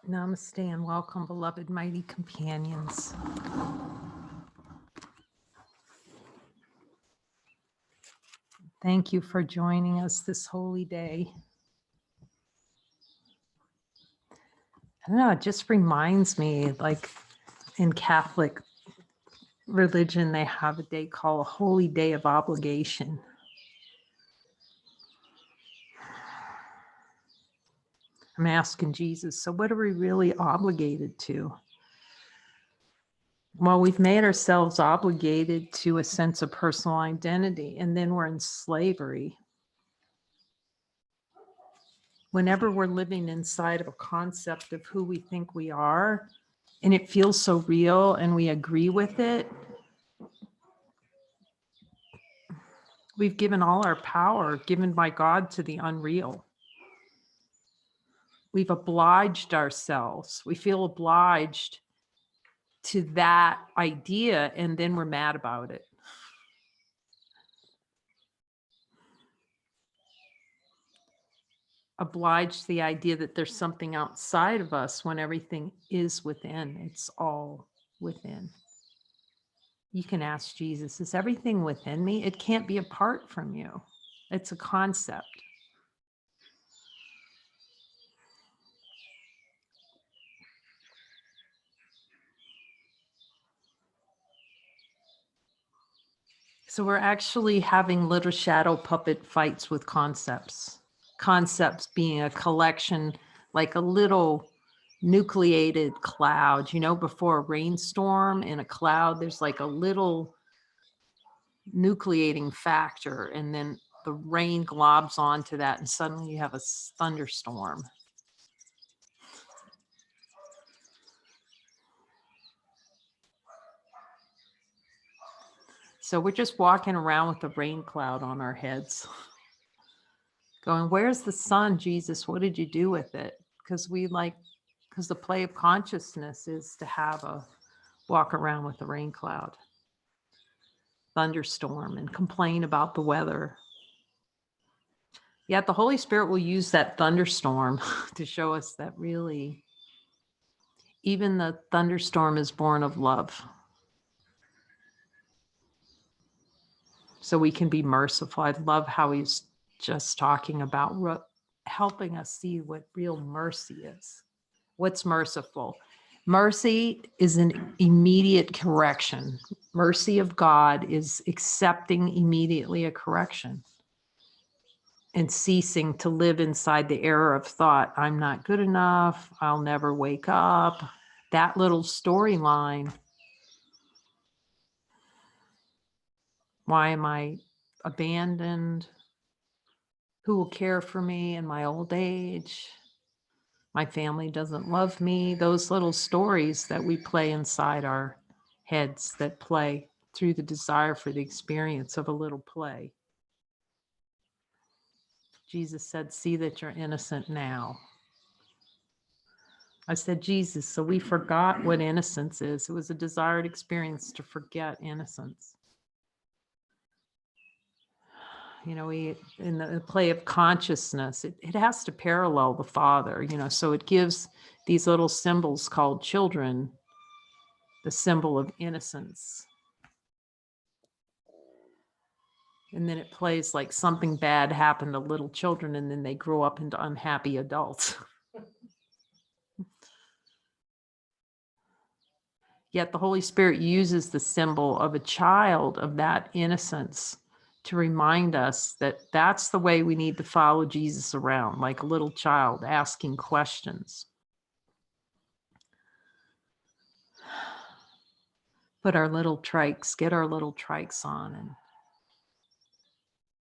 Namaste and welcome, beloved mighty companions. Thank you for joining us this holy day. I don't know, it just reminds me, like in Catholic religion, they have a day called a Holy Day of Obligation. I'm asking Jesus, so what are we really obligated to? Well, we've made ourselves obligated to a sense of personal identity, and then we're in slavery. Whenever we're living inside of a concept of who we think we are, and it feels so real and we agree with it, we've given all our power given by God to the unreal. We've obliged ourselves. We feel obliged to that idea, and then we're mad about it. Obliged to the idea that there's something outside of us when everything is within. It's all within. You can ask Jesus, is everything within me? It can't be apart from you. It's a concept. So we're actually having little shadow puppet fights with concepts. Concepts being a collection, like a little nucleated cloud. You know, before a rainstorm in a cloud, there's like a little nucleating factor, and then the rain globs onto that, and suddenly you have a thunderstorm. So we're just walking around with a rain cloud on our heads, going, where's the sun, Jesus? What did you do with it? Because the play of consciousness is to have a walk around with a rain cloud, thunderstorm, and complain about the weather. Yet the Holy Spirit will use that thunderstorm to show us that really, even the thunderstorm is born of love. So we can be merciful. I love how he's just talking about helping us see what real mercy is. What's merciful? Mercy is an immediate correction. Mercy of God is accepting immediately a correction and ceasing to live inside the error of thought. I'm not good enough. I'll never wake up. That little storyline. Why am I abandoned? Who will care for me in my old age? My family doesn't love me. Those little stories that we play inside our heads that play through the desire for the experience of a little play. Jesus said, see that you're innocent now. I said, Jesus, so we forgot what innocence is. It was a desired experience to forget innocence. You know, in the play of consciousness, it has to parallel the Father, you know, so it gives these little symbols called children the symbol of innocence. And then it plays like something bad happened to little children, and then they grow up into unhappy adults. Yet the Holy Spirit uses the symbol of a child, of that innocence, to remind us that that's the way we need to follow Jesus around, like a little child asking questions. Put our little trikes, get our little trikes on, and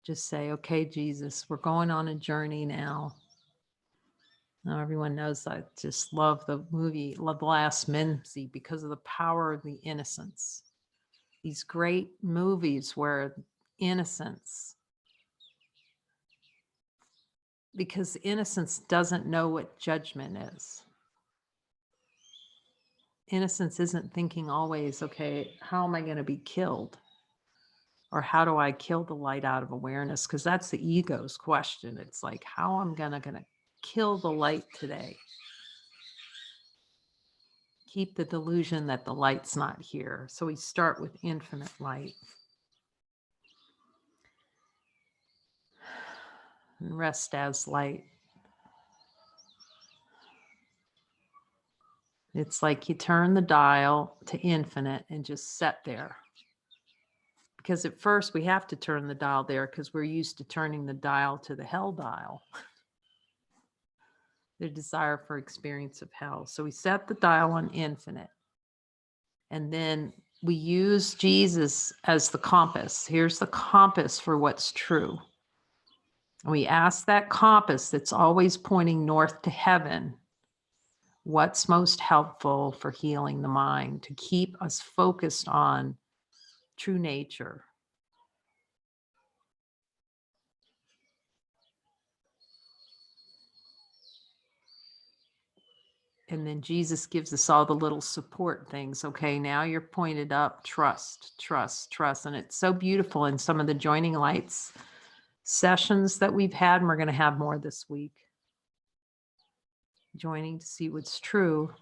just say, okay, Jesus, we're going on a journey now. Now, everyone knows I just love the movie The Last Mimsy because of the power of the innocence. These great movies where innocence, because innocence doesn't know what judgment is. Innocence isn't thinking always, okay, how am I going to be killed? Or how do I kill the light out of awareness? Because that's the ego's question. It's like, how am I going to kill the light today? Keep the delusion that the light's not here. So we start with infinite light. And rest as light. It's like you turn the dial to infinite and just set there. Because at first we have to turn the dial there because we're used to turning the dial to the hell dial. The desire for experience of hell. So we set the dial on infinite. And then we use Jesus as the compass. Here's the compass for what's true. And we ask that compass that's always pointing north to heaven, what's most helpful for healing the mind, to keep us focused on true nature. And then Jesus gives us all the little support things. Okay, now you're pointed up, trust, trust, trust. And it's so beautiful in some of the joining lights sessions that we've had, and we're going to have more this week. Joining to see what's true,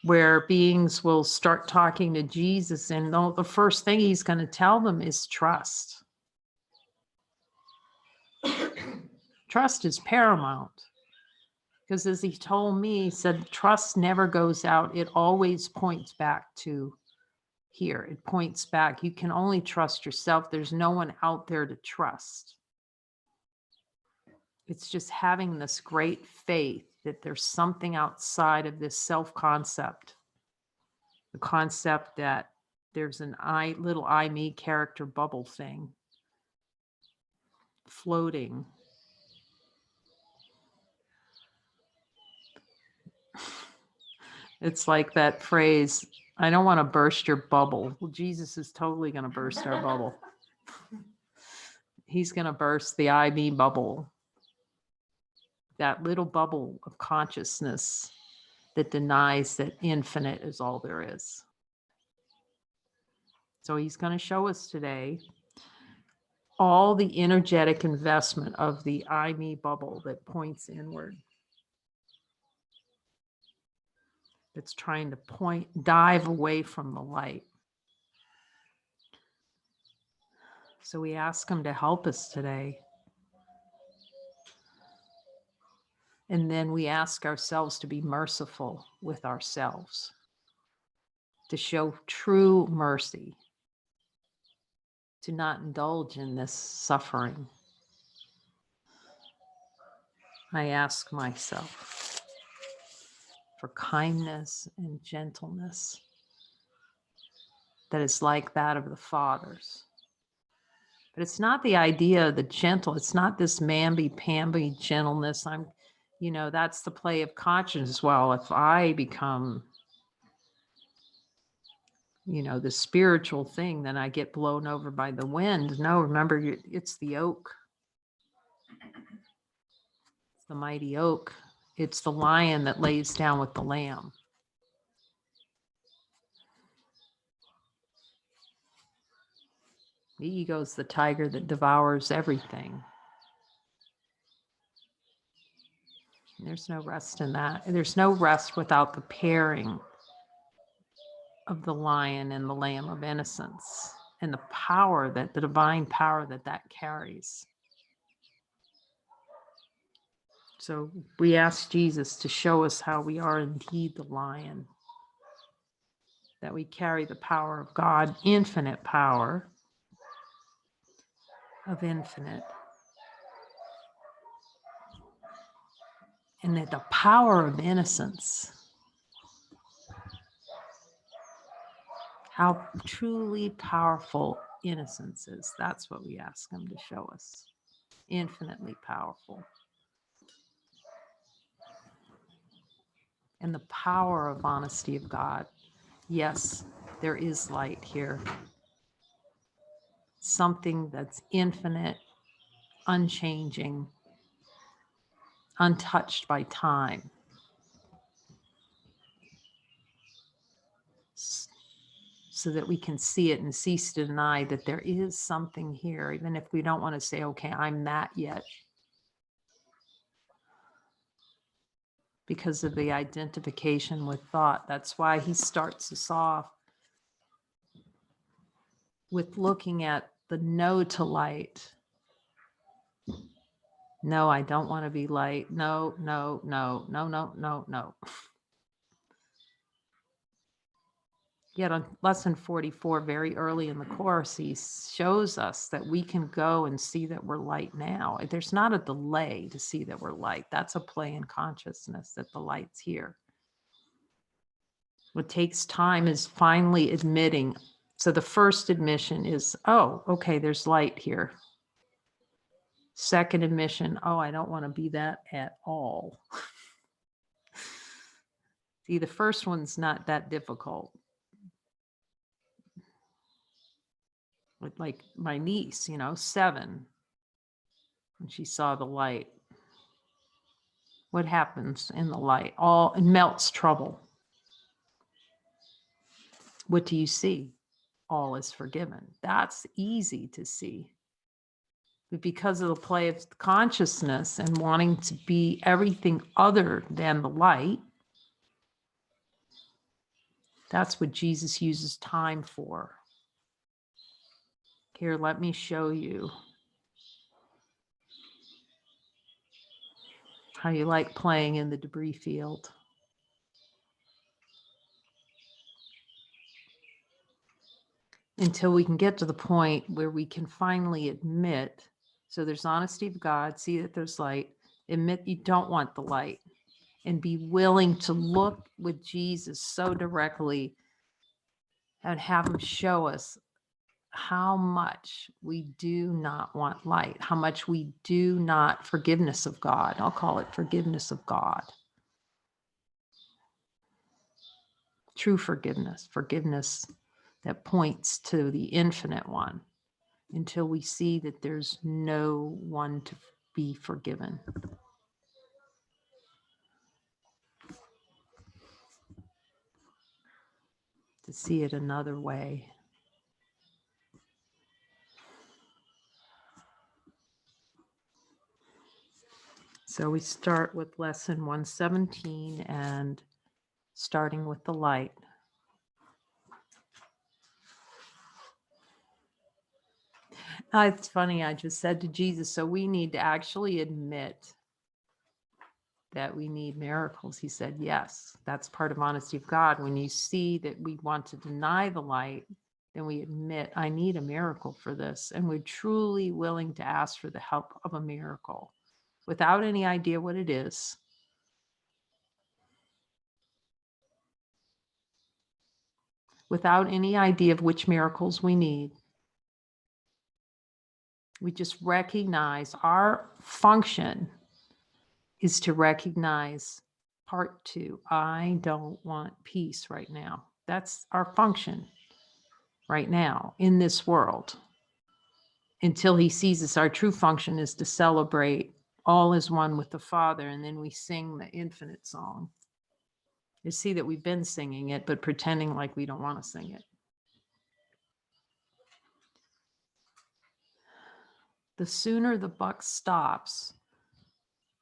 where beings will start talking to Jesus, and the first thing he's going to tell them is trust. Trust is paramount. Because as he told me, he said, trust never goes out. It always points back to here. It points back. You can only trust yourself. There's no one out there to trust. It's just having this great faith that there's something outside of this self-concept. The concept that there's an little I, me character bubble thing floating. It's like that phrase, I don't want to burst your bubble. Well, Jesus is totally going to burst our bubble. He's going to burst the I, me bubble. That little bubble of consciousness that denies that infinite is all there is. So he's going to show us today all the energetic investment of the I, me bubble that points inward. That's trying to dive away from the light. So we ask him to help us today. And then we ask ourselves to be merciful with ourselves, to show true mercy, to not indulge in this suffering. I ask myself for kindness and gentleness that is like that of the fathers. But it's not the idea of the gentle. It's not this mamby-pamby gentleness. That's the play of conscience. Well, if I become, the spiritual thing, then I get blown over by the wind. No, remember, it's the oak. It's the mighty oak. It's the lion that lays down with the lamb. The ego is the tiger that devours everything. There's no rest in that. There's no rest without the pairing of the lion and the lamb of innocence and the power the divine power that carries. So we ask Jesus to show us how we are indeed the lion, that we carry the power of God, infinite power of infinite. And that the power of innocence, how truly powerful innocence is, that's what we ask him to show us. Infinitely powerful. And the power of honesty of God. Yes, there is light here. Something that's infinite, unchanging, untouched by time. So that we can see it and cease to deny that there is something here, even if we don't want to say, okay, I'm that yet. because of the identification with thought. That's why he starts us off with looking at the no to light. No, I don't want to be light. No, no, no, no, no, no, no. Yet on lesson 44, very early in the course, he shows us that we can go and see that we're light now. There's not a delay to see that we're light. That's a play in consciousness that the light's here. What takes time is finally admitting. So the first admission is, oh, okay, there's light here. Second admission, oh, I don't want to be that at all. See, the first one's not that difficult. With like my niece, 7, when she saw the light. What happens in the light? It melts trouble. What do you see? All is forgiven. That's easy to see. But because of the play of consciousness and wanting to be everything other than the light, that's what Jesus uses time for. Here, let me show you how you like playing in the debris field. Until we can get to the point where we can finally admit, so there's honesty of God, see that there's light, admit you don't want the light, and be willing to look with Jesus so directly and have him show us how much we do not want light, how much we do not forgiveness of God. I'll call it forgiveness of God. True forgiveness, forgiveness that points to the infinite one, until we see that there's no one to be forgiven. To see it another way. So we start with lesson 117 and starting with the light. It's funny, I just said to Jesus, so we need to actually admit that we need miracles. He said, yes, that's part of honesty of God. When you see that we want to deny the light, then we admit, I need a miracle for this. And we're truly willing to ask for the help of a miracle without any idea what it is. Without any idea of which miracles we need. We just recognize our function is to recognize part 2. I don't want peace right now. That's our function right now in this world. Until he sees us, our true function is to celebrate all is one with the Father. And then we sing the infinite song. You see that we've been singing it, but pretending like we don't want to sing it. The sooner the buck stops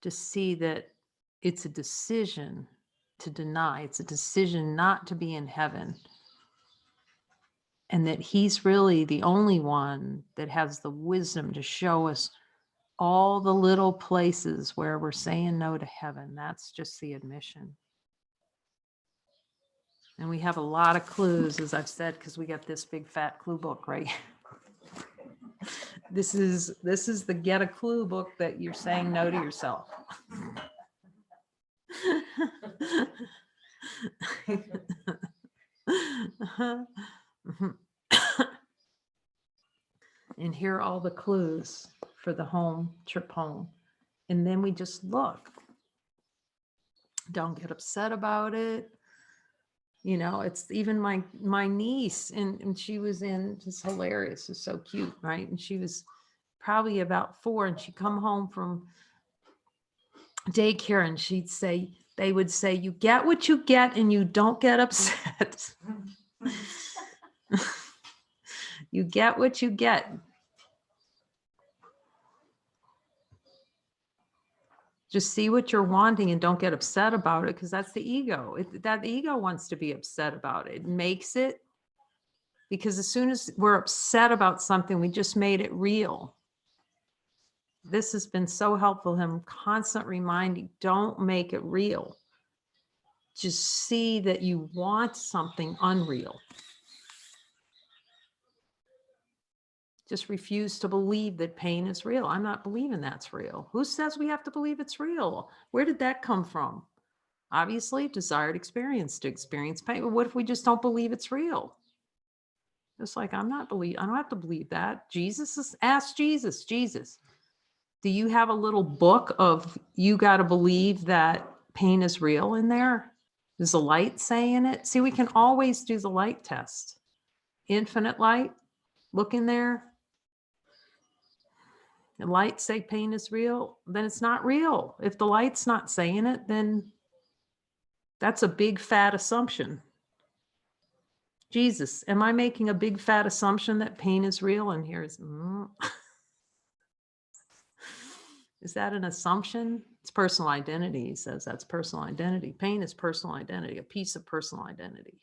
to see that it's a decision to deny, it's a decision not to be in heaven, and that he's really the only one that has the wisdom to show us all the little places where we're saying no to heaven. That's just the admission. And we have a lot of clues, as I've said, because we got this big fat clue book, right? This is the get a clue book that you're saying no to yourself. And here are all the clues for the home trip home. And then we just look. Don't get upset about it. It's even my niece, and she was in, just hilarious. It's so cute, right? And she was probably about 4, and she'd come home from daycare, and they would say, you get what you get and you don't get upset. You get what you get. Just see what you're wanting and don't get upset about it, because that's the ego. That ego wants to be upset about it. It makes it, because as soon as we're upset about something, we just made it real. This has been so helpful, him constant reminding, don't make it real. Just see that you want something unreal. Just refuse to believe that pain is real. I'm not believing that's real. Who says we have to believe it's real? Where did that come from? Obviously, desired experience to experience pain. But what if we just don't believe it's real? It's like, I don't have to believe that. Ask Jesus, Jesus, do you have a little book of you got to believe that pain is real in there? Does the light say in it? See, we can always do the light test. Infinite light, look in there. The light say pain is real, then it's not real. If the light's not saying it, then that's a big fat assumption. Jesus, am I making a big fat assumption that pain is real? And here's, is that an assumption? It's personal identity. He says that's personal identity. Pain is personal identity, a piece of personal identity.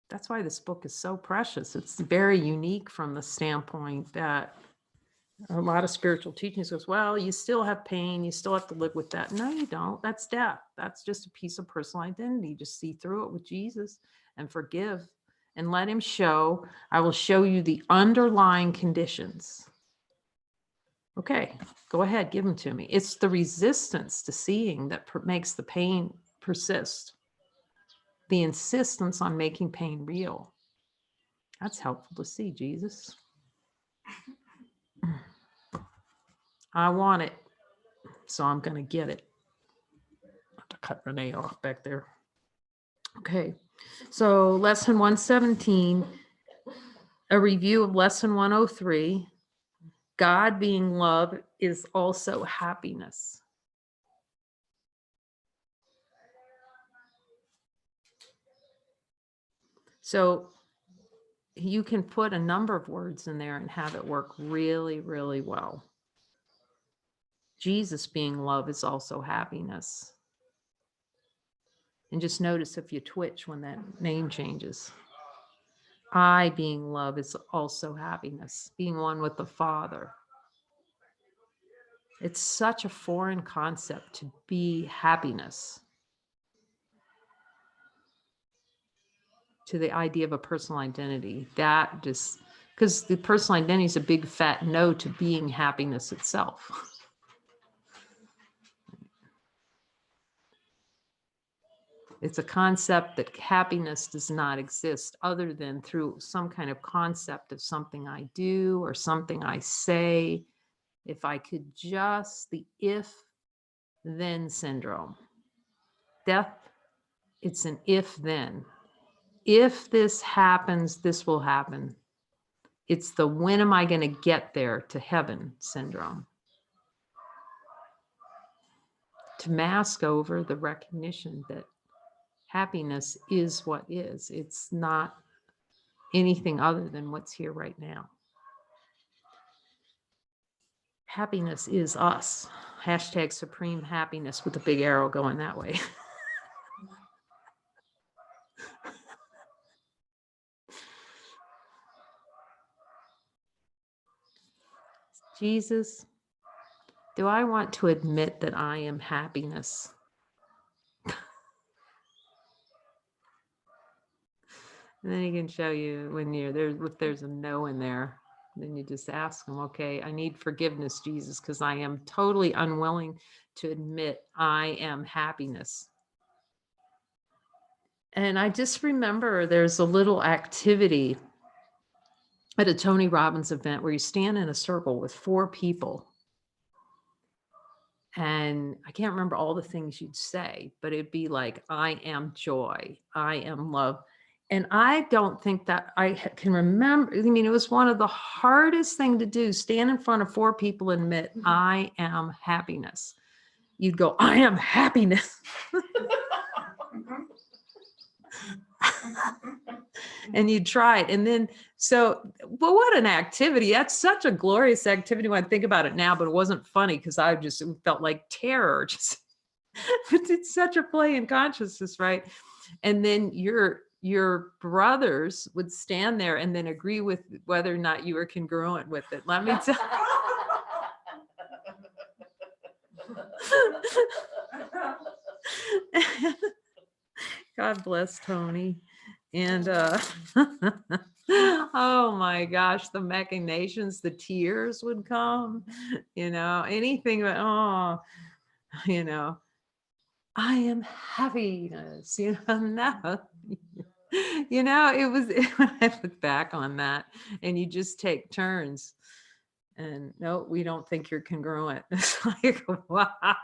That's why this book is so precious. It's very unique from the standpoint that a lot of spiritual teachings goes, well, you still have pain. You still have to live with that. No, you don't. That's death. That's just a piece of personal identity. Just see through it with Jesus and forgive and let him show. I will show you the underlying conditions. Okay, go ahead. Give them to me. It's the resistance to seeing that makes the pain persist. The insistence on making pain real. That's helpful to see, Jesus. I want it, so I'm going to get it. I have to cut Renee off back there. Okay, so lesson 117, a review of lesson 103. God being love is also happiness. So you can put a number of words in there and have it work really, really well. Jesus being love is also happiness. And just notice if you twitch when that name changes. I being love is also happiness, being one with the Father. It's such a foreign concept to be happiness to the idea of a personal identity. That just, because the personal identity is a big fat no to being happiness itself. It's a concept that happiness does not exist other than through some kind of concept of something I do or something I say. If I could just, the if-then syndrome. Death, it's an if-then. If this happens, this will happen. It's the when am I going to get there to heaven syndrome. To mask over the recognition that happiness is what is. It's not anything other than what's here right now. Happiness is us. Hashtag supreme happiness with a big arrow going that way. Jesus, do I want to admit that I am happiness? And then he can show you when you're there, if there's a no in there, then you just ask him, okay, I need forgiveness, Jesus, because I am totally unwilling to admit I am happiness. And I just remember there's a little activity at a Tony Robbins event where you stand in a circle with 4 people. And I can't remember all the things you'd say, but it'd be like, I am joy, I am love. And I don't think that I can remember. I mean, it was one of the hardest things to do, stand in front of 4 people and admit, I am happiness. You'd go, I am happiness. And you try it. And then, but what an activity. That's such a glorious activity when I think about it now, but it wasn't funny because I just felt like terror. Just, but it's such a play in consciousness, right? And then your brothers would stand there and then agree with whether or not you were congruent with it. Let me tell God bless Tony. And oh my gosh, the machinations, the tears would come, anything but I am happiness, no. It was when I look back on that and you just take turns and no, we don't think you're congruent. It's like, wow.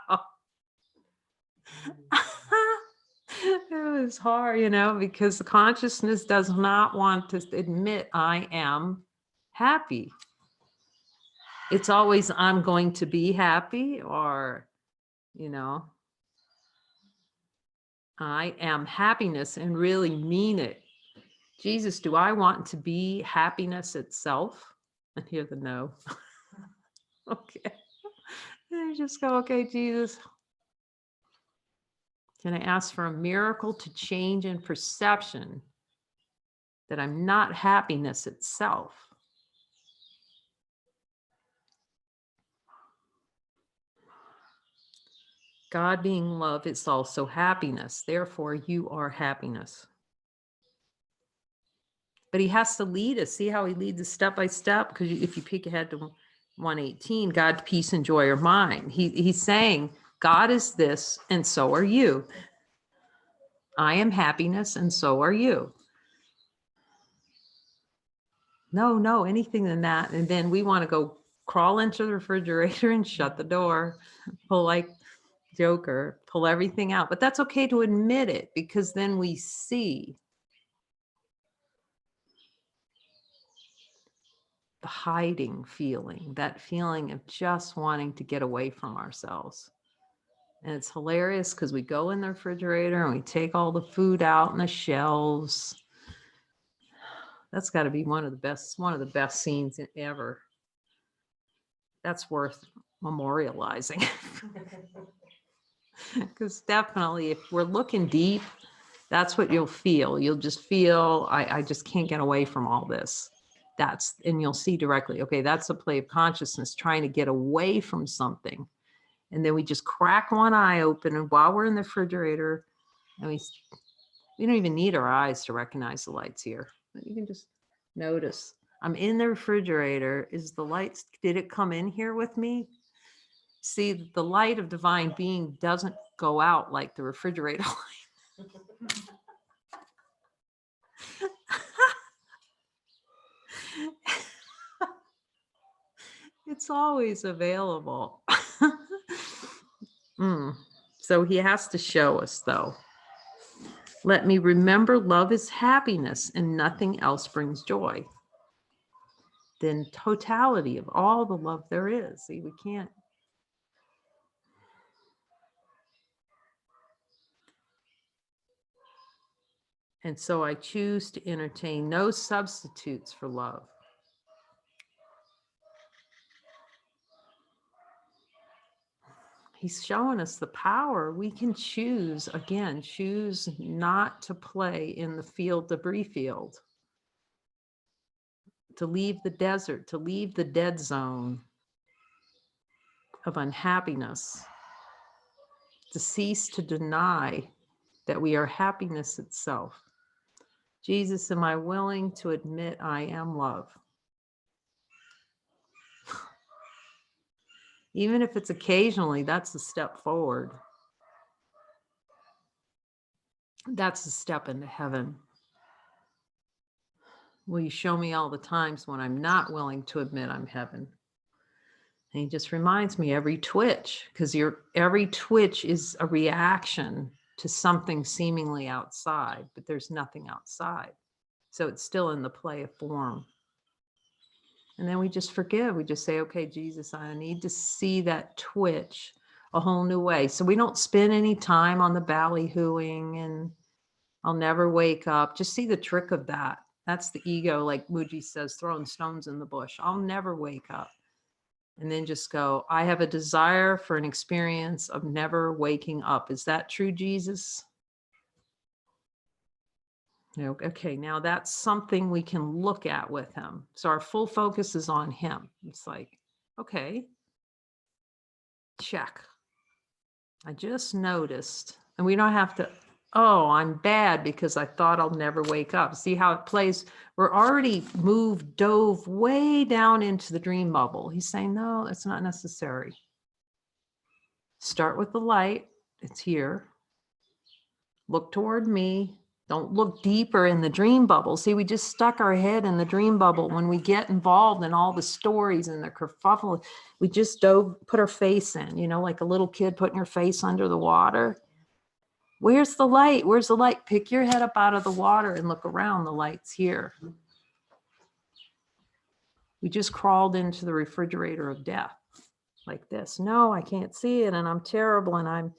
It was hard, because the consciousness does not want to admit I am happy. It's always I'm going to be happy, or, I am happiness and really mean it. Jesus, do I want to be happiness itself? And hear the no. Okay. And I just go, okay, Jesus, can I ask for a miracle to change in perception that I'm not happiness itself? God being love is also happiness. Therefore, you are happiness. But he has to lead us. See how he leads us step by step? Because if you peek ahead to 118, God's peace and joy are mine. He's saying, God is this, and so are you. I am happiness, and so are you. No, anything than that. And then we want to go crawl into the refrigerator and shut the door, pull like Joker, pull everything out. But that's okay to admit it, because then we see the hiding feeling, that feeling of just wanting to get away from ourselves. And it's hilarious because we go in the refrigerator and we take all the food out on the shelves. That's got to be one of the best scenes ever. That's worth memorializing. Because definitely, if we're looking deep, that's what you'll feel. You'll just feel, I just can't get away from all this. And you'll see directly, okay, that's a play of consciousness trying to get away from something. And then we just crack one eye open, and while we're in the refrigerator, and we don't even need our eyes to recognize the lights here. You can just notice, I'm in the refrigerator. Is the lights, did it come in here with me? See, the light of divine being doesn't go out like the refrigerator light. It's always available. So he has to show us, though. Let me remember love is happiness and nothing else brings joy. Then totality of all the love there is. See, we can't. And so I choose to entertain no substitutes for love. He's showing us the power. We can choose not to play in the field, debris field, to leave the desert, to leave the dead zone of unhappiness, to cease to deny that we are happiness itself. Jesus, am I willing to admit I am love? Even if it's occasionally, that's a step forward. That's a step into heaven. Will you show me all the times when I'm not willing to admit I'm heaven? And he just reminds me every twitch, because every twitch is a reaction to something seemingly outside, but there's nothing outside. So it's still in the play of form. And then we just forgive. We just say, okay, Jesus, I need to see that twitch a whole new way. So we don't spend any time on the ballyhooing and I'll never wake up. Just see the trick of that. That's the ego, like Muji says, throwing stones in the bush. I'll never wake up. And then just go, I have a desire for an experience of never waking up. Is that true, Jesus? Okay, now that's something we can look at with him. So our full focus is on him. It's like, okay, check. I just noticed, and we don't have to, oh, I'm bad because I thought I'll never wake up. See how it plays? We're already dove way down into the dream bubble. He's saying, no, it's not necessary. Start with the light. It's here. Look toward me. Don't look deeper in the dream bubble. See, we just stuck our head in the dream bubble. When we get involved in all the stories and the kerfuffle, we just put our face in, like a little kid putting your face under the water. Where's the light? Where's the light? Pick your head up out of the water and look around. The light's here. We just crawled into the refrigerator of death like this. No, I can't see it, and I'm terrible, and I'm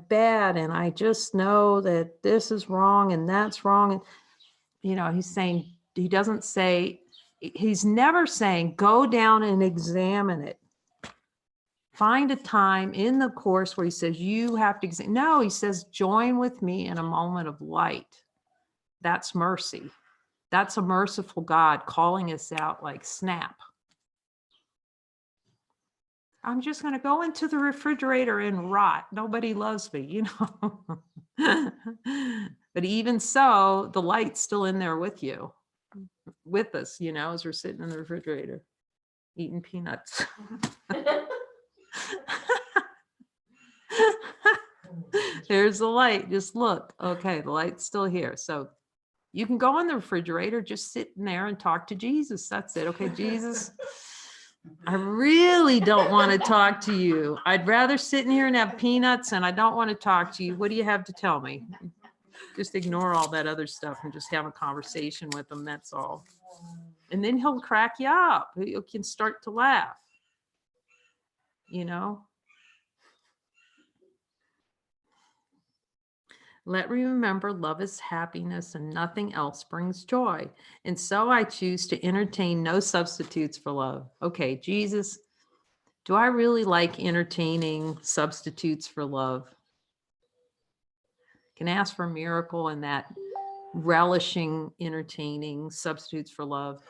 bad, and I just know that this is wrong and that's wrong. And he's saying, he doesn't say, he's never saying go down and examine it. Find a time in the course where he says you have to no, he says join with me in a moment of light. That's mercy. That's a merciful God calling us out like snap. I'm just going to go into the refrigerator and rot. Nobody loves me, But even so, the light's still in there with you, with us, as we're sitting in the refrigerator eating peanuts. There's the light. Just look. Okay, the light's still here. So you can go in the refrigerator, just sit in there and talk to Jesus. That's it. Okay, Jesus, I really don't want to talk to you. I'd rather sit in here and have peanuts, and I don't want to talk to you. What do you have to tell me? Just ignore all that other stuff and just have a conversation with him. That's all. And then he'll crack you up. You can start to laugh, Let me remember love is happiness and nothing else brings joy. And so I choose to entertain no substitutes for love. Okay, Jesus, do I really like entertaining substitutes for love? Can ask for a miracle in that relishing, entertaining substitutes for love.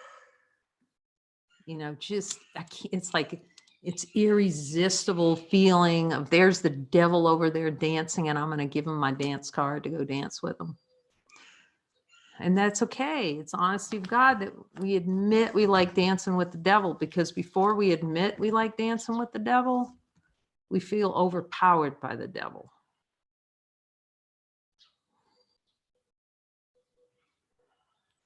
It's like, it's irresistible feeling of there's the devil over there dancing, and I'm going to give him my dance card to go dance with him. And that's okay. It's honesty of God that we admit we like dancing with the devil, because before we admit we like dancing with the devil, we feel overpowered by the devil.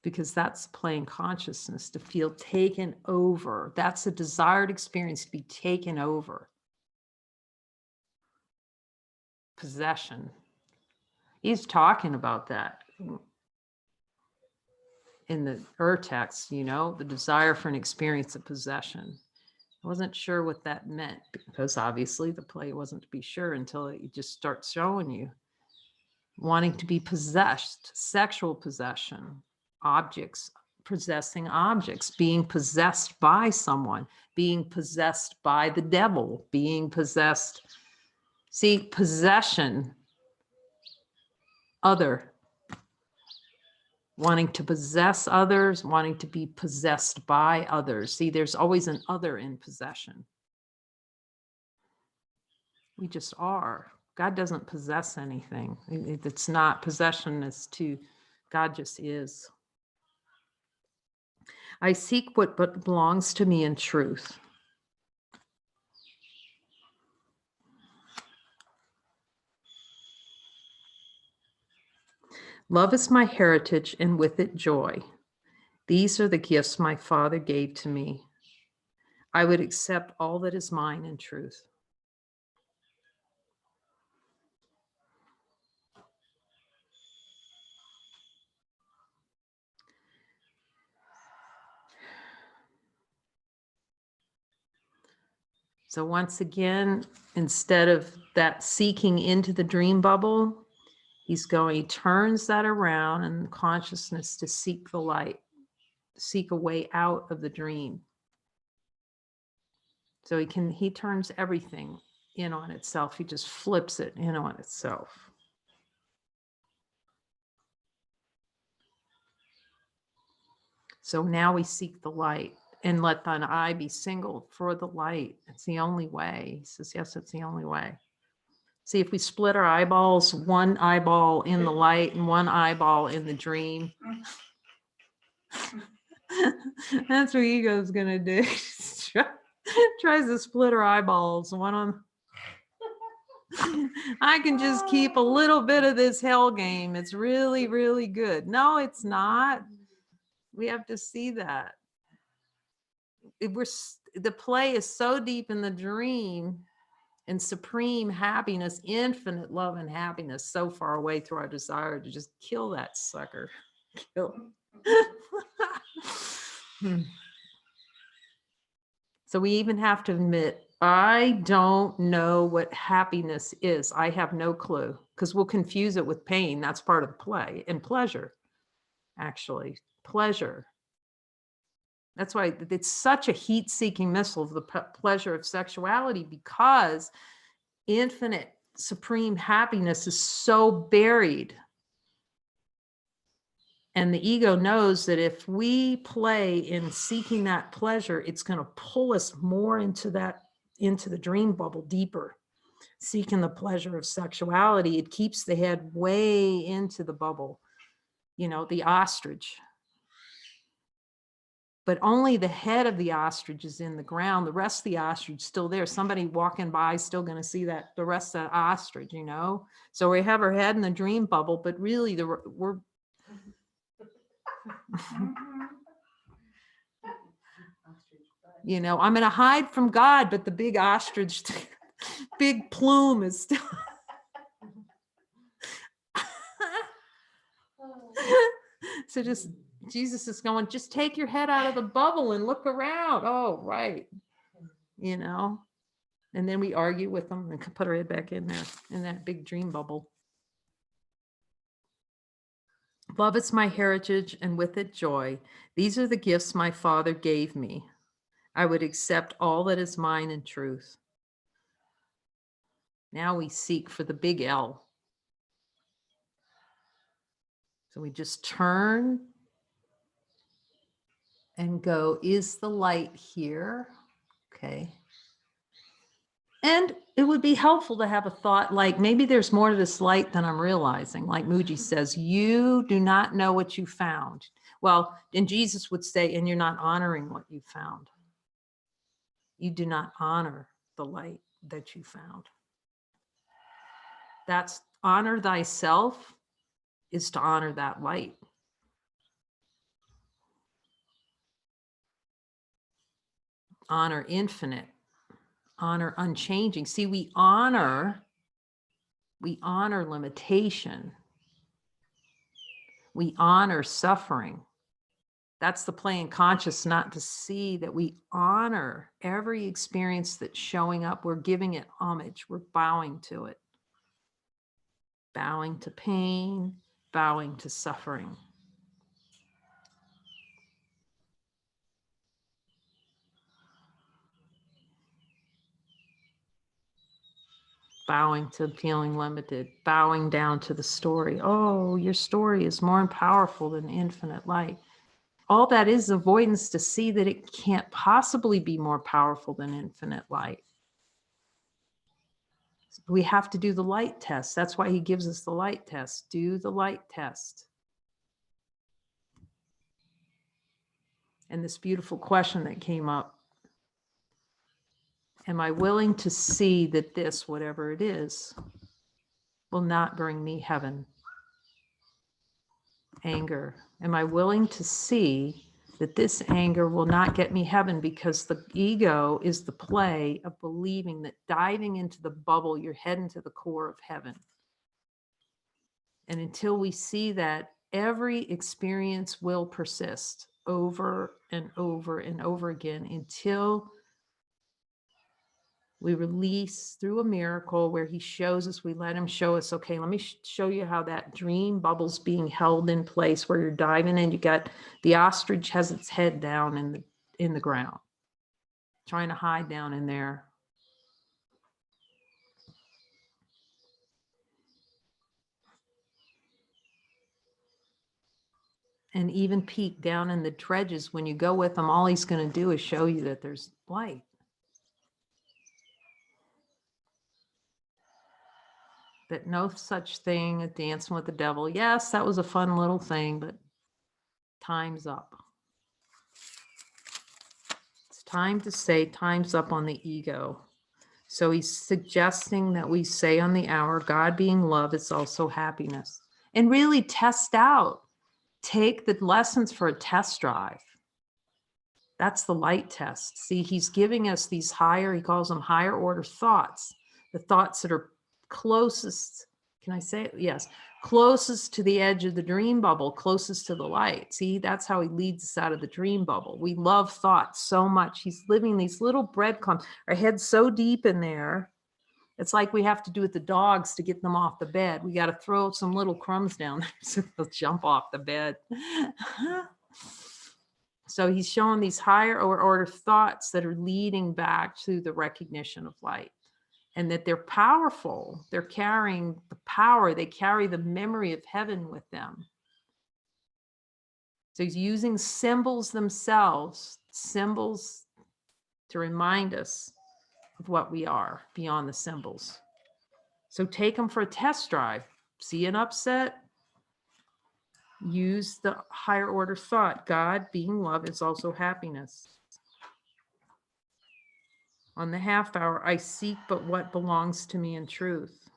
Because that's playing consciousness, to feel taken over. That's a desired experience, to be taken over. Possession. He's talking about that in the text, the desire for an experience of possession. I wasn't sure what that meant, because obviously the play wasn't to be sure until it just starts showing you. Wanting to be possessed, sexual possession, objects, possessing objects, being possessed by someone, being possessed by the devil, being possessed. See, possession, other. Wanting to possess others, wanting to be possessed by others. See, there's always an other in possession. We just are. God doesn't possess anything. It's not possession, it's to God just is. I seek what belongs to me in truth. Love is my heritage, and with it joy. These are the gifts my Father gave to me. I would accept all that is mine in truth. So once again, instead of that seeking into the dream bubble, He turns that around in consciousness to seek the light, seek a way out of the dream. So he turns everything in on itself. He just flips it in on itself. So now we seek the light, and let thine eye be single for the light. It's the only way. He says, yes, it's the only way. See, if we split our eyeballs, one eyeball in the light and one eyeball in the dream, that's what ego's going to do. Tries to split our eyeballs. One on. I can just keep a little bit of this hell game. It's really, really good. No, it's not. We have to see that. The play is so deep in the dream, and supreme happiness, infinite love and happiness, so far away through our desire to just kill that sucker. Kill. So we even have to admit, I don't know what happiness is. I have no clue, because we'll confuse it with pain. That's part of the play. And pleasure, actually, pleasure. That's why it's such a heat-seeking missile of the pleasure of sexuality, because infinite supreme happiness is so buried. And the ego knows that if we play in seeking that pleasure, it's going to pull us more into the dream bubble deeper. Seeking the pleasure of sexuality, it keeps the head way into the bubble, the ostrich. But only the head of the ostrich is in the ground. The rest of the ostrich is still there. Somebody walking by is still going to see the rest of the ostrich, So we have our head in the dream bubble, but really we're I'm going to hide from God, but the big ostrich, big plume is still. So Jesus is going, just take your head out of the bubble and look around. Oh, right. And then we argue with them and put our head back in there, in that big dream bubble. Love is my heritage, and with it joy. These are the gifts my Father gave me. I would accept all that is mine in truth. Now we seek for the big L. So we just turn and go, is the light here? Okay. And it would be helpful to have a thought like, maybe there's more to this light than I'm realizing. Like Muji says, you do not know what you found. Well, and Jesus would say, and you're not honoring what you found. You do not honor the light that you found. That's honor thyself, is to honor that light. Honor infinite, honor unchanging. See, we honor limitation. We honor suffering. That's the play in conscious, not to see that we honor every experience that's showing up. We're giving it homage. We're bowing to it. Bowing to pain, bowing to suffering. Bowing to feeling limited, bowing down to the story. Oh, your story is more powerful than infinite light. All that is avoidance to see that it can't possibly be more powerful than infinite light. We have to do the light test. That's why he gives us the light test. Do the light test. And this beautiful question that came up. Am I willing to see that this, whatever it is, will not bring me heaven? Anger. Am I willing to see that this anger will not get me heaven, because the ego is the play of believing that diving into the bubble, you're heading to the core of heaven. And until we see that, every experience will persist over and over and over again until We release through a miracle where he shows us, we let him show us, okay, let me show you how that dream bubble's being held in place where you're diving in. You got the ostrich has its head down in the ground, trying to hide down in there. And even peek down in the dredges. When you go with him, all he's going to do is show you that there's light. That no such thing as dancing with the devil. Yes, that was a fun little thing, but time's up. It's time to say time's up on the ego. So he's suggesting that we say on the hour, God being love is also happiness. And really test out. Take the lessons for a test drive. That's the light test. See, he's giving us these higher, he calls them higher order thoughts, the thoughts that are closest, can I say it? Yes, closest to the edge of the dream bubble, closest to the light. See, that's how he leads us out of the dream bubble. We love thoughts so much. He's living these little breadcrumbs, our head's so deep in there. It's like we have to do with the dogs to get them off the bed. We got to throw some little crumbs down there so they'll jump off the bed. So he's showing these higher order thoughts that are leading back to the recognition of light, and that they're powerful. They're carrying the power. They carry the memory of heaven with them. So he's using symbols themselves, symbols to remind us of what we are beyond the symbols. So take them for a test drive. See an upset? Use the higher order thought. God being love is also happiness. On the half hour, I seek but what belongs to me in truth.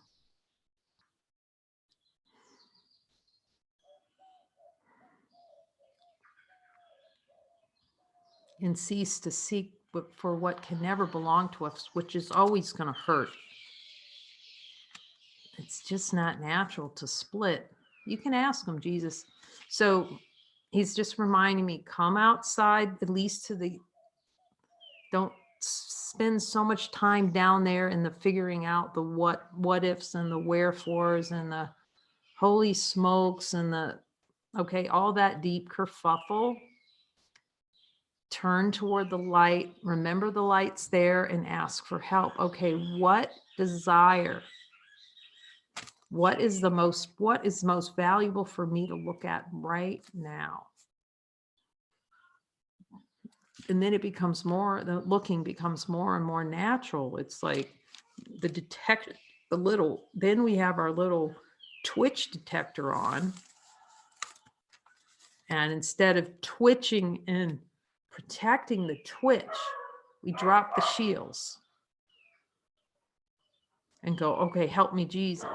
And cease to seek for what can never belong to us, which is always going to hurt. It's just not natural to split. You can ask him, Jesus. So he's just reminding me, come outside, at least to the, don't spend so much time down there in the figuring out the what ifs and the wherefores and the holy smokes and the, okay, all that deep kerfuffle. Turn toward the light, remember the light's there, and ask for help. Okay, what desire? What is most valuable for me to look at right now? And then it becomes more, the looking becomes more and more natural. It's like the detect, then we have our little twitch detector on. And instead of twitching and protecting the twitch, we drop the shields and go, okay, help me, Jesus.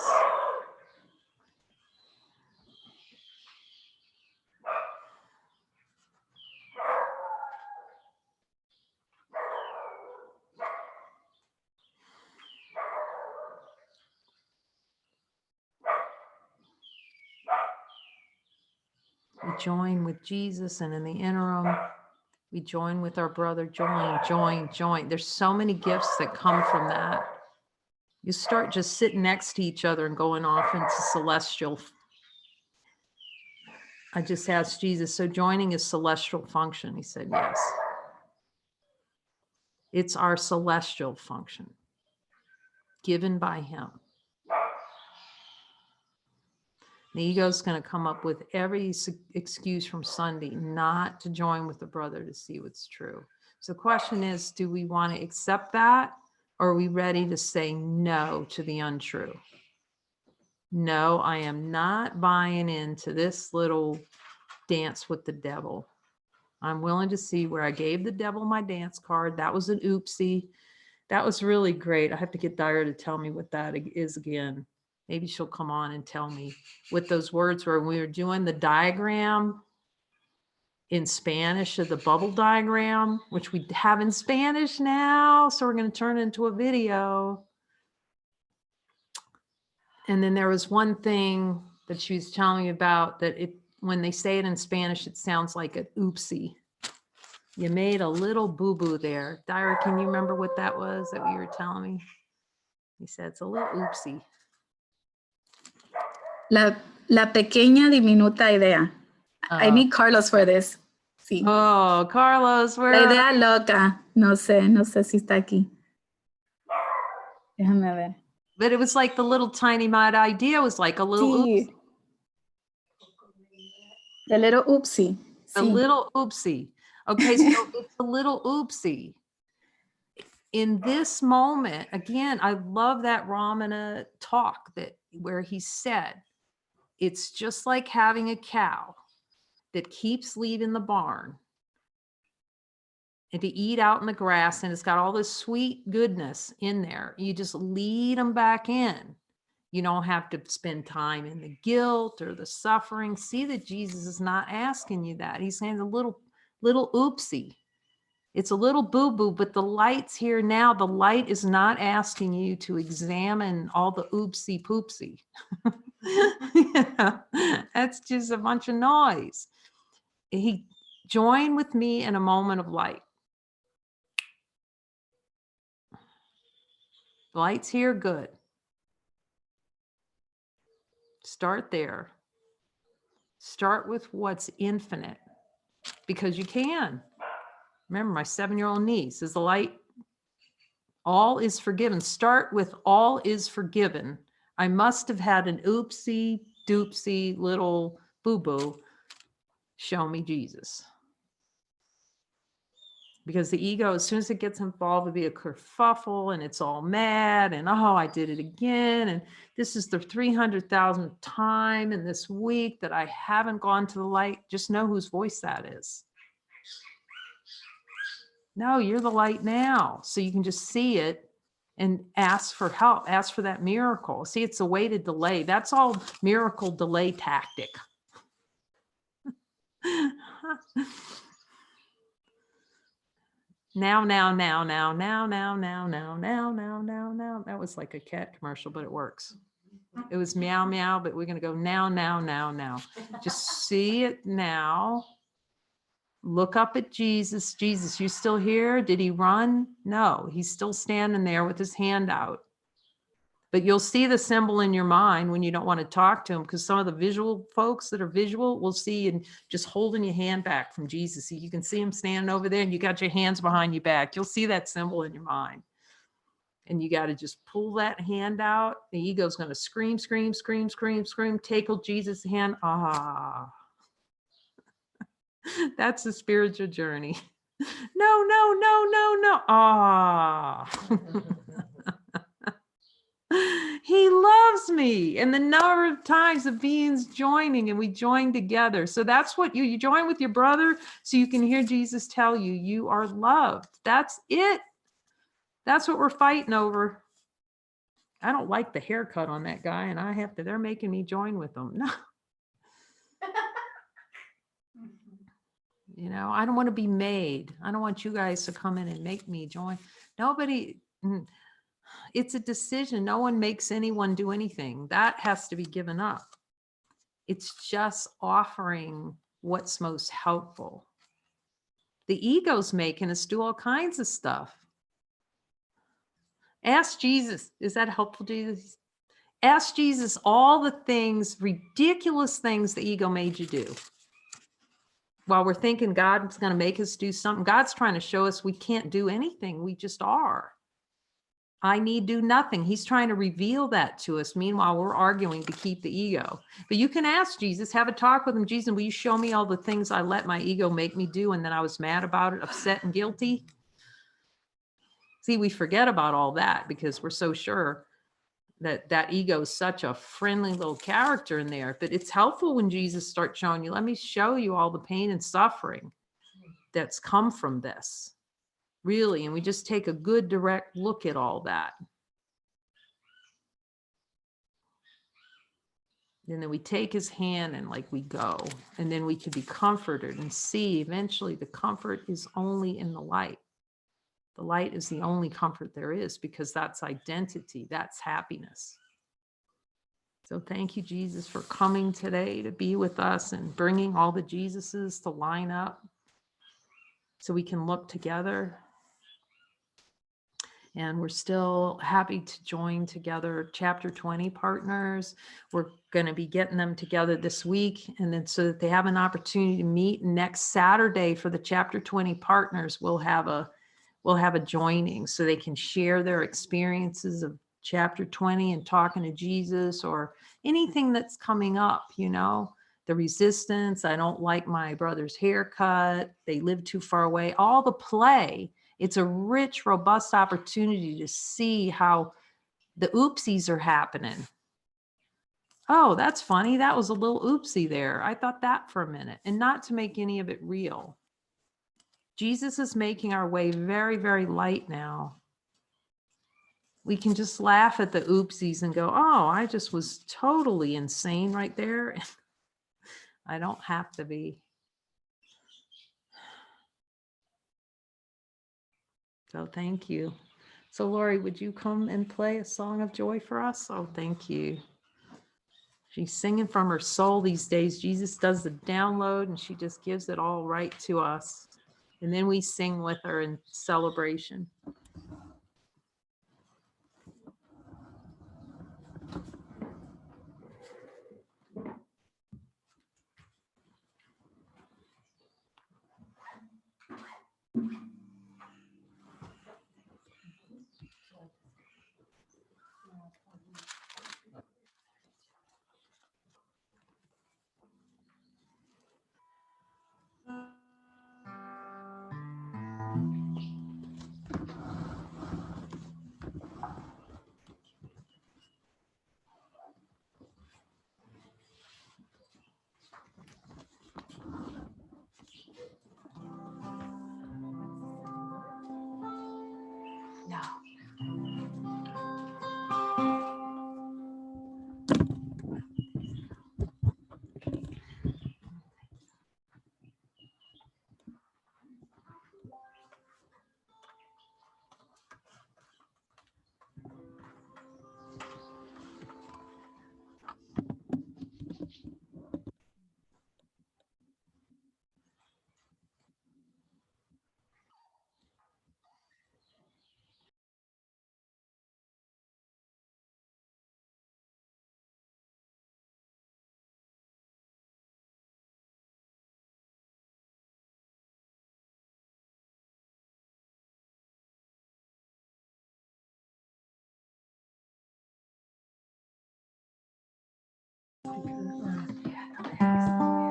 We join with Jesus, and in the interim, we join with our brother. Join. There's so many gifts that come from that. You start just sitting next to each other and going off into celestial. I just asked Jesus, so joining is celestial function? He said, yes. It's our celestial function given by him. The ego is going to come up with every excuse from Sunday not to join with the brother to see what's true. So the question is, do we want to accept that? Or are we ready to say no to the untrue? No, I am not buying into this little dance with the devil. I'm willing to see where I gave the devil my dance card. That was an oopsie. That was really great. I have to get Dyer to tell me what that is again. Maybe she'll come on and tell me what those words were. We were doing the diagram in Spanish of the bubble diagram, which we have in Spanish now. So we're going to turn it into a video. And then there was one thing that she was telling me about that when they say it in Spanish, it sounds like an oopsie. You made a little boo-boo there. Dyra, can you remember what that was that you were telling me? He said it's a little oopsie. La pequeña diminuta idea. I need Carlos for this. Sí. Oh, Carlos, where? La idea loca. No sé si está aquí. Déjame ver. But it was like the little tiny mad idea was like a little Sí. oopsie. The little oopsie. A little oopsie. Okay, so it's a little oopsie. In this moment, again, I love that Ramana talk where he said, it's just like having a cow that keeps leaving the barn and to eat out in the grass, and it's got all this sweet goodness in there. You just lead them back in. You don't have to spend time in the guilt or the suffering. See that Jesus is not asking you that. He's saying a little oopsie. It's a little boo-boo, but the light's here now. The light is not asking you to examine all the oopsie poopsie. Yeah, that's just a bunch of noise. He joined with me in a moment of light. The light's here, good. Start there. Start with what's infinite, because you can. Remember, my 7-year-old niece is the light. All is forgiven. Start with all is forgiven. I must have had an oopsie doopsie little boo-boo. Show me Jesus. Because the ego, as soon as it gets involved, it'll be a kerfuffle and it's all mad and, oh, I did it again. And this is the 300,000th time in this week that I haven't gone to the light. Just know whose voice that is. No, you're the light now. So you can just see it and ask for help, ask for that miracle. See, it's a way to delay. That's all miracle delay tactic. Now. That was like a cat commercial, but it works. It was meow, meow, but we're going to go now. Just see it now. Look up at Jesus. Jesus, you still here? Did he run? No, he's still standing there with his hand out. But you'll see the symbol in your mind when you don't want to talk to him, because some of the visual folks that are visual will see and just holding your hand back from Jesus. So you can see him standing over there and you got your hands behind your back. You'll see that symbol in your mind. And you got to just pull that hand out. The ego's going to scream, take hold Jesus' hand. Ah. That's the spiritual journey. No. Ah. He loves me. And the number of times the beings joining and we join together. So that's what you join with your brother so you can hear Jesus tell you, you are loved. That's it. That's what we're fighting over. I don't like the haircut on that guy and they're making me join with them. No. You know, I don't want to be made. I don't want you guys to come in and make me join. Nobody, it's a decision. No one makes anyone do anything. That has to be given up. It's just offering what's most helpful. The ego's making us do all kinds of stuff. Ask Jesus, is that helpful, Jesus? Ask Jesus all the things, ridiculous things the ego made you do. While we're thinking God's going to make us do something, God's trying to show us we can't do anything. We just are. I need do nothing. He's trying to reveal that to us. Meanwhile, we're arguing to keep the ego. But you can ask Jesus, have a talk with him. Jesus, will you show me all the things I let my ego make me do? And then I was mad about it, upset and guilty. See, we forget about all that because we're so sure that ego is such a friendly little character in there. But it's helpful when Jesus starts showing you, let me show you all the pain and suffering that's come from this. Really, and we just take a good direct look at all that. And then we take his hand and like we go, and then we can be comforted and see eventually the comfort is only in the light. The light is the only comfort there is because that's identity, that's happiness. So thank you, Jesus, for coming today to be with us and bringing all the Jesuses to line up. so we can look together. And we're still happy to join together chapter 20 partners. We're going to be getting them together this week, and then so that they have an opportunity to meet next Saturday for the chapter 20 partners. We'll have a joining so they can share their experiences of chapter 20 and talking to Jesus, or anything that's coming up, the resistance. I don't like my brother's haircut. They live too far away. All the play. It's a rich, robust opportunity to see how the oopsies are happening. Oh, that's funny. That was a little oopsie there. I thought that for a minute, and not to make any of it real. Jesus is making our way very, very light now. We can just laugh at the oopsies and go, oh, I just was totally insane right there. I don't have to be. So thank you. So Lori, would you come and play a song of joy for us? Oh, thank you. She's singing from her soul these days. Jesus does the download and she just gives it all right to us. And then we sing with her in celebration. No.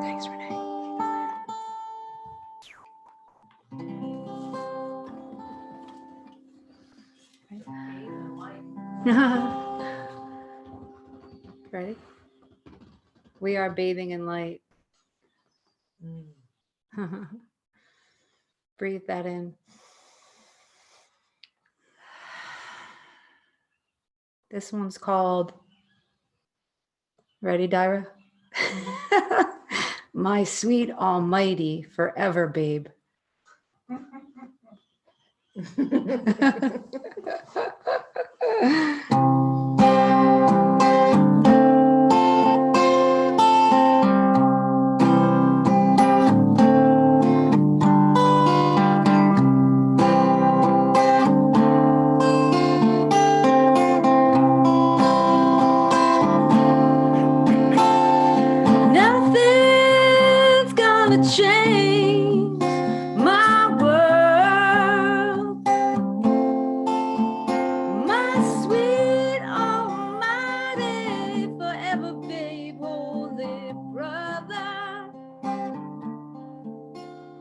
Thanks, Renee. Ready? We are bathing in light. Breathe that in. This one's called, ready, Dyra? My sweet almighty forever, babe. Nothing's gonna change my world. My sweet almighty forever, babe, holy brother.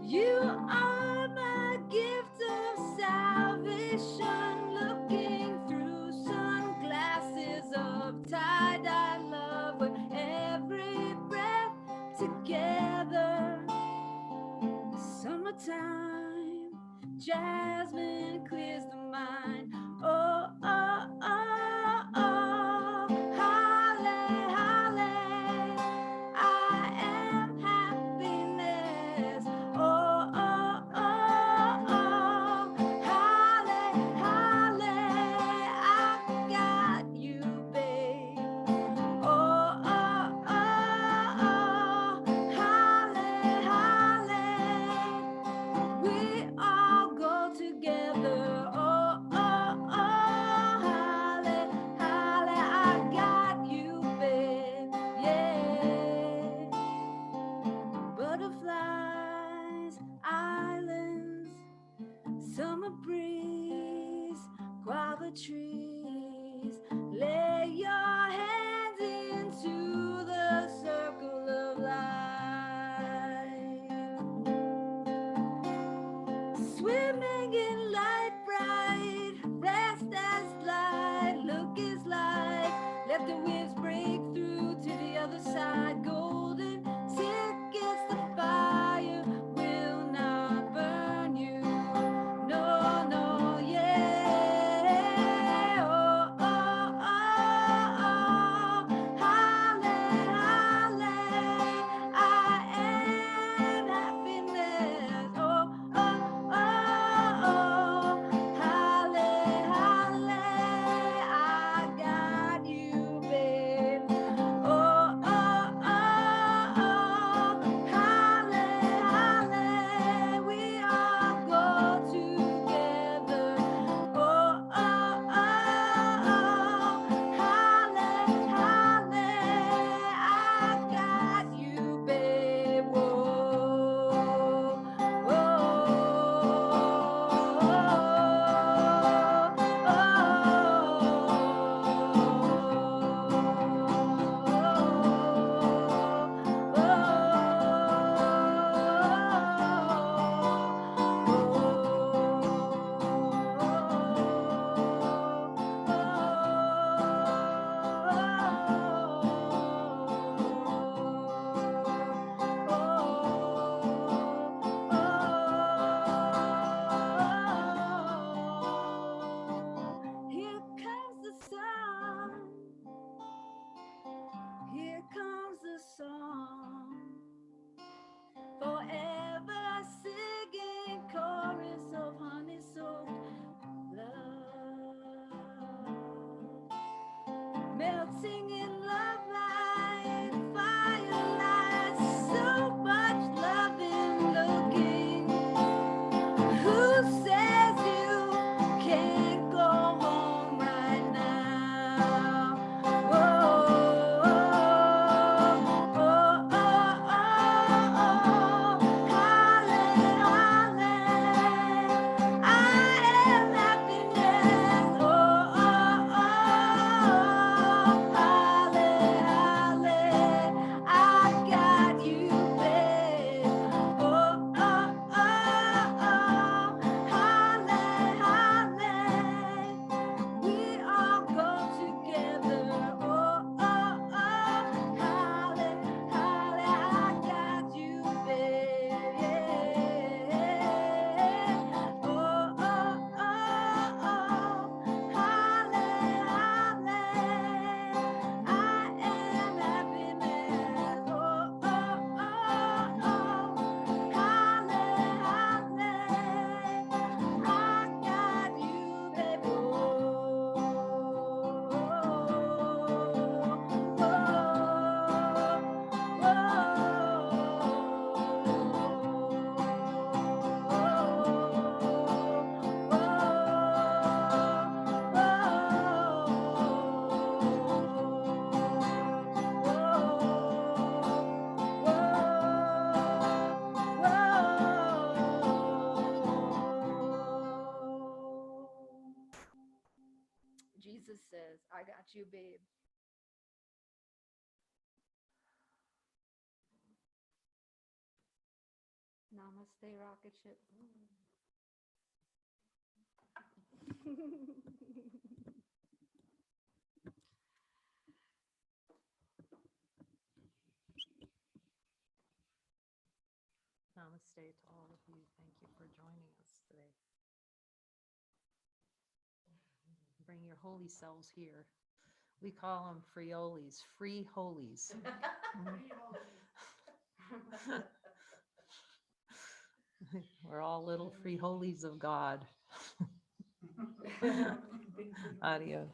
You are my gift of salvation, looking through sunglasses of tie-dye love with every breath together. Summertime, jasmine clears the mind. Oh, oh, oh, oh, holly, holly, I am happiness. Oh, oh, oh, oh, holly, holly, I got you, babe. Oh, oh, oh, oh, holly, holly, we breeze, guava trees. Lay your hands into the circle of light. Swimming in light bright, rest as light, look is light. Let the waves break through to the other side. Golden tickets, the fire will not burn you. No, no, yeah. Oh, oh, oh, oh. Halle, halle. I am happiness. Oh, oh, oh, oh. Halle, halle. I got you, babe. Oh, oh, oh, oh. Halle, halle. We all go together. Oh, oh, oh, oh. Halle, halle. I got you, babe. Whoa, here comes the sun. Here comes the song. Forever singing chorus of honey-soaked love. Melting in love light, firelight, so much love in looking. Who says you can't go home right now? Whoa, oh, oh, oh, oh. Halle, halle. I am happiness. Oh, oh, oh, halle, halle. I got you, babe. Oh, oh, oh, oh. Halle, halle. We all go together. Oh, oh, oh. Halle, halle. I got you, babe. Yeah. Oh, oh, oh, oh. Halle, halle. I am happiness. Oh, oh, oh, oh. Halle, halle. I got you, baby. Jesus says, I got you, babe. Namaste, rocket ship. Namaste to all of you. Thank you for joining us today. Bring your holy selves here. We call them friolis, free holies. We're all little free holies of God. Adios.